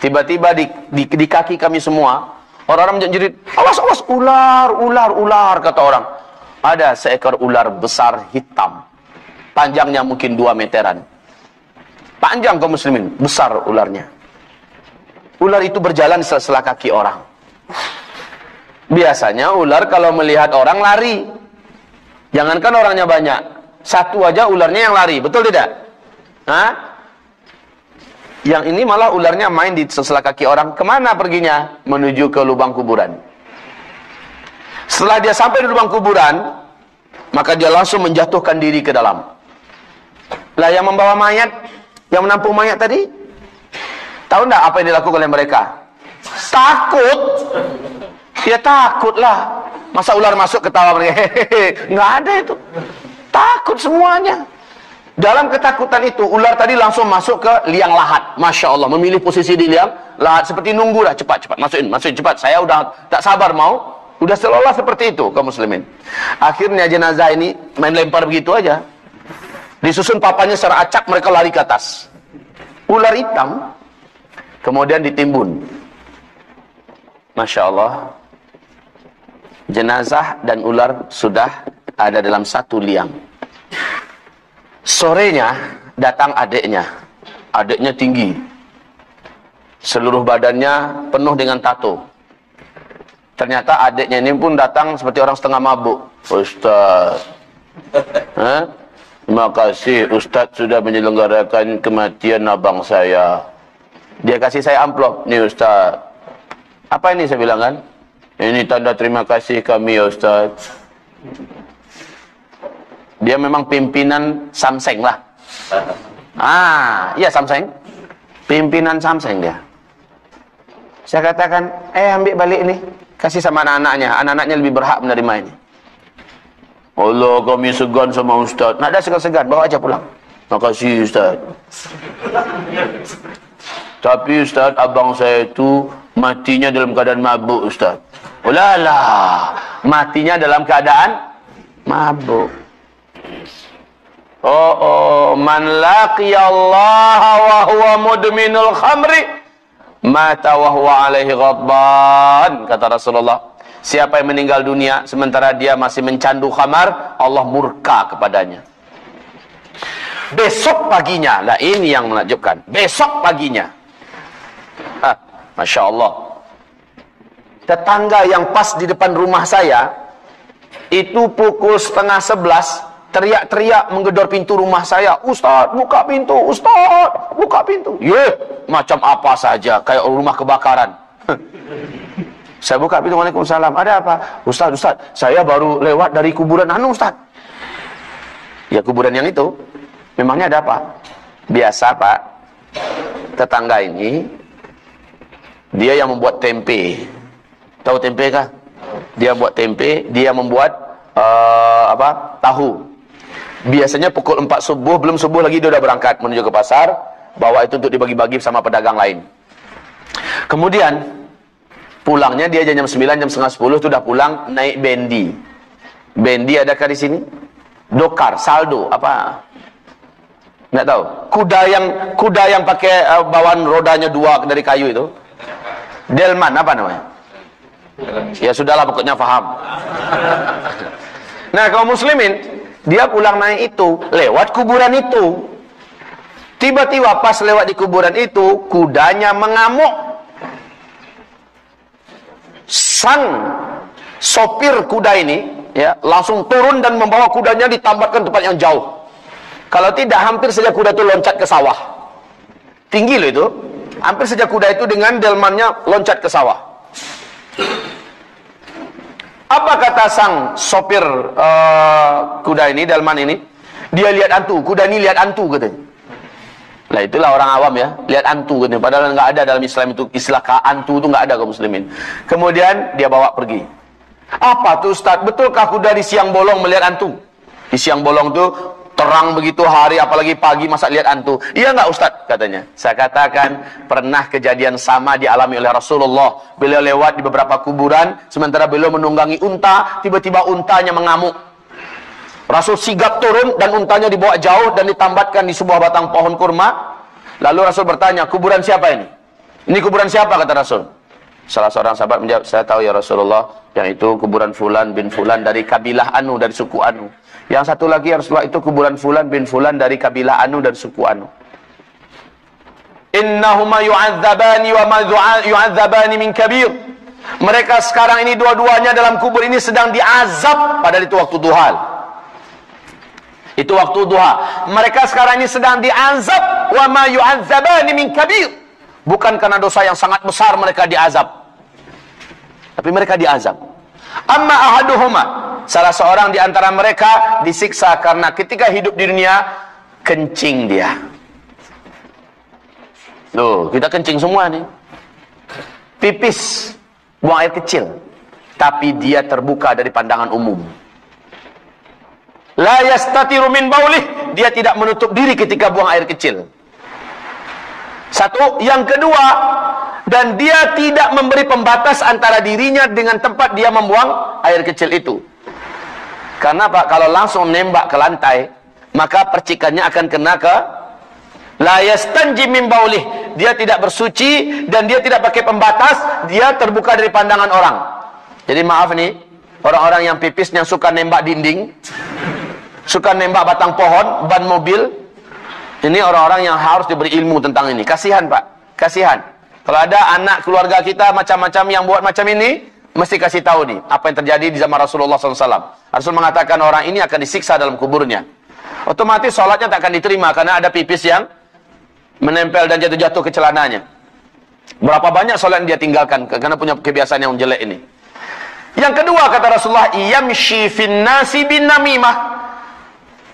tiba-tiba di kaki kami semua, orang-orang menjerit, awas, ular, kata orang. Ada seekor ular besar hitam, panjangnya mungkin 2 meteran. Panjang kaum muslimin, besar ularnya. Ular itu berjalan di sela-sela kaki orang. Biasanya ular kalau melihat orang lari. Jangankan orangnya banyak, satu aja ularnya yang lari, betul tidak? Yang ini malah ularnya main di sela-sela kaki orang. Kemana perginya? Menuju ke lubang kuburan. Setelah dia sampai di lubang kuburan, maka dia langsung menjatuhkan diri ke dalam. Lah yang membawa mayat, yang menampung mayat tadi, tahu enggak apa yang dilakukan oleh mereka? Takut. Ya takutlah. Masa ular masuk ketawa mereka? Hehehe, nggak ada itu. Takut semuanya. Dalam ketakutan itu, ular tadi langsung masuk ke liang lahat. Masya Allah, memilih posisi di liang lahat. Seperti nunggu lah, cepat, masukin cepat. Saya udah tak sabar mau. Udah seolah seperti itu, kaum muslimin. Akhirnya jenazah ini main lempar begitu aja. Disusun papanya secara acak, mereka lari ke atas. Ular hitam. Kemudian ditimbun. Masya Allah. Jenazah dan ular sudah ada dalam satu liang. Sorenya datang adiknya. Adiknya tinggi. Seluruh badannya penuh dengan tato. Ternyata adiknya ini pun datang seperti orang setengah mabuk. Ustaz, terima kasih Ustaz sudah menyelenggarakan kematian abang saya. Dia kasih saya amplop. Nih Ustaz. Apa ini saya bilang kan? Ini tanda terima kasih kami ya Ustaz. Dia memang pimpinan Samseng lah. Iya Samseng. Pimpinan Samseng dia. Saya katakan, ambil balik ini. Kasih sama anak-anaknya. Anak-anaknya lebih berhak menerima ini. Allah, kami segan sama Ustaz. Nak ada segan-segan, bawa aja pulang. Makasih Ustaz. Tapi Ustaz, abang saya itu matinya dalam keadaan mabuk Ustaz. Ulalah, matinya dalam keadaan mabuk. Man laqiyallaha wa huwa mudminul khamri mata wa huwa alaihi ghadban, kata Rasulullah. Siapa yang meninggal dunia sementara dia masih mencandu khamar, Allah murka kepadanya. Besok paginya, lah ini yang menakjubkan. Besok paginya, Masya Allah, tetangga yang pas di depan rumah saya itu pukul 10:30 teriak-teriak menggedor pintu rumah saya. Ustaz, buka pintu. Ustaz, buka pintu. Macam apa saja, kayak rumah kebakaran. Saya buka pintu, Waalaikumsalam. Ada apa? Ustaz, saya baru lewat dari kuburan Ustaz. Ya, kuburan yang itu. Memangnya ada apa? Biasa, Pak. Tetangga ini, dia yang membuat tempe. Tahu tempe kah? Dia buat tempe, dia membuat tahu. Biasanya pukul 4 subuh, belum subuh lagi dia udah berangkat menuju ke pasar, bawa itu untuk dibagi-bagi sama pedagang lain. Kemudian pulangnya dia jam 9, jam setengah 10 sudah pulang naik bendi. Bendi adakah di sini? Dokar, saldo, apa? Nggak tahu. Kuda yang pakai bawaan rodanya 2 dari kayu itu. Delman, apa namanya? Ya sudahlah, pokoknya paham. Nah, kaum muslimin, dia pulang naik itu, lewat kuburan itu. Tiba-tiba pas lewat di kuburan itu, kudanya mengamuk. Sang sopir kuda ini, ya, langsung turun dan membawa kudanya ditambatkan tempat yang jauh. Kalau tidak, hampir saja kuda itu loncat ke sawah. Tinggi loh itu. Hampir saja kuda itu dengan delmannya loncat ke sawah. Apa kata sang sopir kuda ini, delman ini? Dia lihat hantu, kuda ini lihat hantu katanya. Nah, itulah orang awam ya, lihat hantu katanya. Padahal nggak ada dalam Islam itu istilah hantu itu nggak ada kaum muslimin. Kemudian dia bawa pergi. Apa tuh Ustaz? Betulkah kuda di siang bolong melihat hantu? Di siang bolong tuh terang begitu hari, apalagi pagi, masa lihat hantu? Iya nggak Ustaz? Katanya. Saya katakan, pernah kejadian sama dialami oleh Rasulullah. Beliau lewat di beberapa kuburan, sementara beliau menunggangi unta, tiba-tiba untanya mengamuk. Rasul sigap turun dan untanya dibawa jauh dan ditambatkan di sebuah batang pohon kurma. Lalu Rasul bertanya, kuburan siapa ini? Ini kuburan siapa, kata Rasul? Salah seorang sahabat menjawab, saya tahu ya Rasulullah, yang itu kuburan Fulan bin Fulan dari kabilah Anu, dari suku Anu. Yang satu lagi ya Rasulullah, itu kuburan Fulan bin Fulan dari kabilah Anu, dari suku Anu. Innahuma yu'adzabani wa ma yu'adzabani min kabir. Mereka sekarang ini dua-duanya dalam kubur ini sedang diazab, padahal itu waktu duha. Itu waktu duha. Mereka sekarang ini sedang diazab, wa ma yu'adzabani min kabir. Bukan karena dosa yang sangat besar mereka diazab, tapi mereka diazab. Amma ahaduhuma, salah seorang di antara mereka disiksa karena ketika hidup di dunia kencing dia. Loh, kita kencing semua nih. Pipis, buang air kecil, tapi dia terbuka dari pandangan umum. La yastatiru min baulih, dia tidak menutup diri ketika buang air kecil. Satu, yang kedua, dan dia tidak memberi pembatas antara dirinya dengan tempat dia membuang air kecil itu. Karena Pak, kalau langsung nembak ke lantai, maka percikannya akan kena ke la yastanji min baulih. Dia tidak bersuci dan dia tidak pakai pembatas, dia terbuka dari pandangan orang. Jadi maaf nih, orang-orang yang pipis yang suka nembak dinding, suka nembak batang pohon, ban mobil, ini orang-orang yang harus diberi ilmu tentang ini. Kasihan Pak, kasihan. Kalau ada anak keluarga kita macam-macam yang buat macam ini, mesti kasih tahu nih apa yang terjadi di zaman Rasulullah SAW. Rasul mengatakan orang ini akan disiksa dalam kuburnya. Otomatis sholatnya tak akan diterima karena ada pipis yang menempel dan jatuh-jatuh ke celananya. Berapa banyak sholat yang dia tinggalkan karena punya kebiasaan yang jelek ini. Yang kedua kata Rasulullah, yamshi fin nasi bin namimah.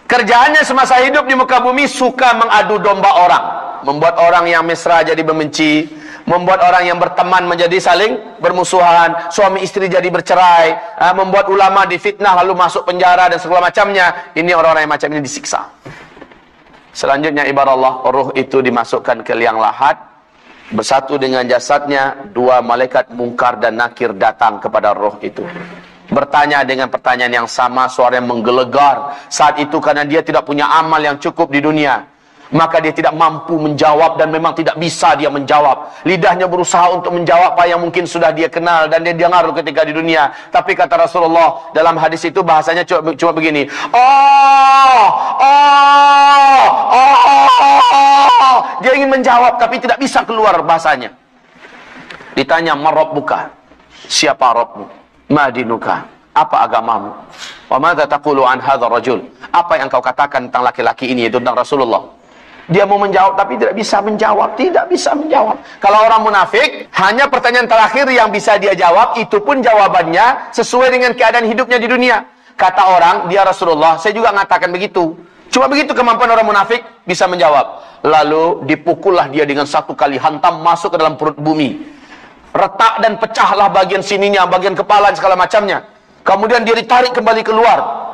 Kerjaannya semasa hidup di muka bumi suka mengadu domba orang, membuat orang yang mesra jadi membenci, membuat orang yang berteman menjadi saling bermusuhan, suami istri jadi bercerai, membuat ulama difitnah lalu masuk penjara dan segala macamnya. Ini orang-orang yang macam ini disiksa. Selanjutnya ibarat Allah, ruh itu dimasukkan ke liang lahat, bersatu dengan jasadnya. Dua malaikat mungkar dan nakir datang kepada roh itu, bertanya dengan pertanyaan yang sama, suara yang menggelegar saat itu karena dia tidak punya amal yang cukup di dunia. Maka dia tidak mampu menjawab dan memang tidak bisa dia menjawab. Lidahnya berusaha untuk menjawab apa yang mungkin sudah dia kenal dan dia dengar ketika di dunia. Tapi kata Rasulullah dalam hadis itu bahasanya cuma begini. Dia ingin menjawab tapi tidak bisa keluar bahasanya. Ditanya, "Man rabbuka?" Siapa Rabbmu? "Ma dinuka?" Apa agamamu? "Wa madza taqulu an hadzal rajul?" Apa yang kau katakan tentang laki-laki ini, yaitu tentang Rasulullah? Dia mau menjawab tapi tidak bisa menjawab, tidak bisa menjawab. Kalau orang munafik, hanya pertanyaan terakhir yang bisa dia jawab, itu pun jawabannya sesuai dengan keadaan hidupnya di dunia. Kata orang, dia Rasulullah, saya juga mengatakan begitu. Cuma begitu kemampuan orang munafik, bisa menjawab. Lalu dipukullah dia dengan satu kali hantam masuk ke dalam perut bumi. Retak dan pecahlah bagian sininya, bagian kepala dan segala macamnya. Kemudian dia ditarik kembali keluar.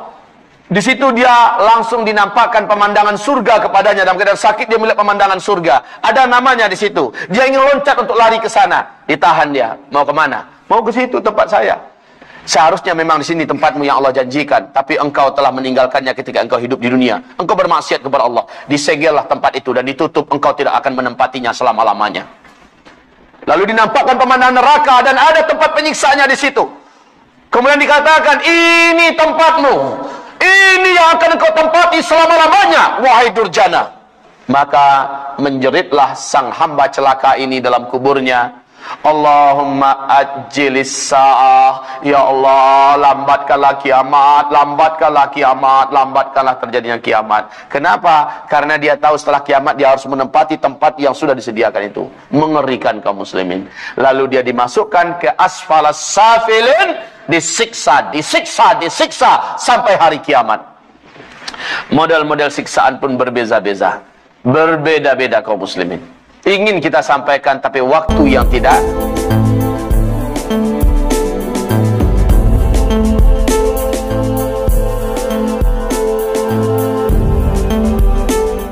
Di situ dia langsung dinampakkan pemandangan surga kepadanya. Dalam keadaan sakit dia melihat pemandangan surga. Ada namanya di situ. Dia ingin loncat untuk lari ke sana. Ditahan dia. Mau kemana? Mau ke situ tempat saya. Seharusnya memang di sini tempatmu yang Allah janjikan. Tapi engkau telah meninggalkannya ketika engkau hidup di dunia. Engkau bermaksiat kepada Allah. Disegellah tempat itu dan ditutup. Engkau tidak akan menempatinya selama-lamanya. Lalu dinampakkan pemandangan neraka dan ada tempat penyiksaannya di situ. Kemudian dikatakan, ini tempatmu. Ini yang akan engkau tempati selama-lamanya, wahai durjana. Maka menjeritlah sang hamba celaka ini dalam kuburnya. Allahumma ajjilis sa'ah. Ya Allah, lambatkanlah kiamat, lambatkanlah kiamat, lambatkanlah terjadinya kiamat. Kenapa? Karena dia tahu setelah kiamat dia harus menempati tempat yang sudah disediakan itu. Mengerikan kaum muslimin. Lalu dia dimasukkan ke asfalas safilin. Disiksa sampai hari kiamat. Model-model siksaan pun berbeza-beza, berbeda-beda kaum muslimin. Ingin kita sampaikan tapi waktu yang tidak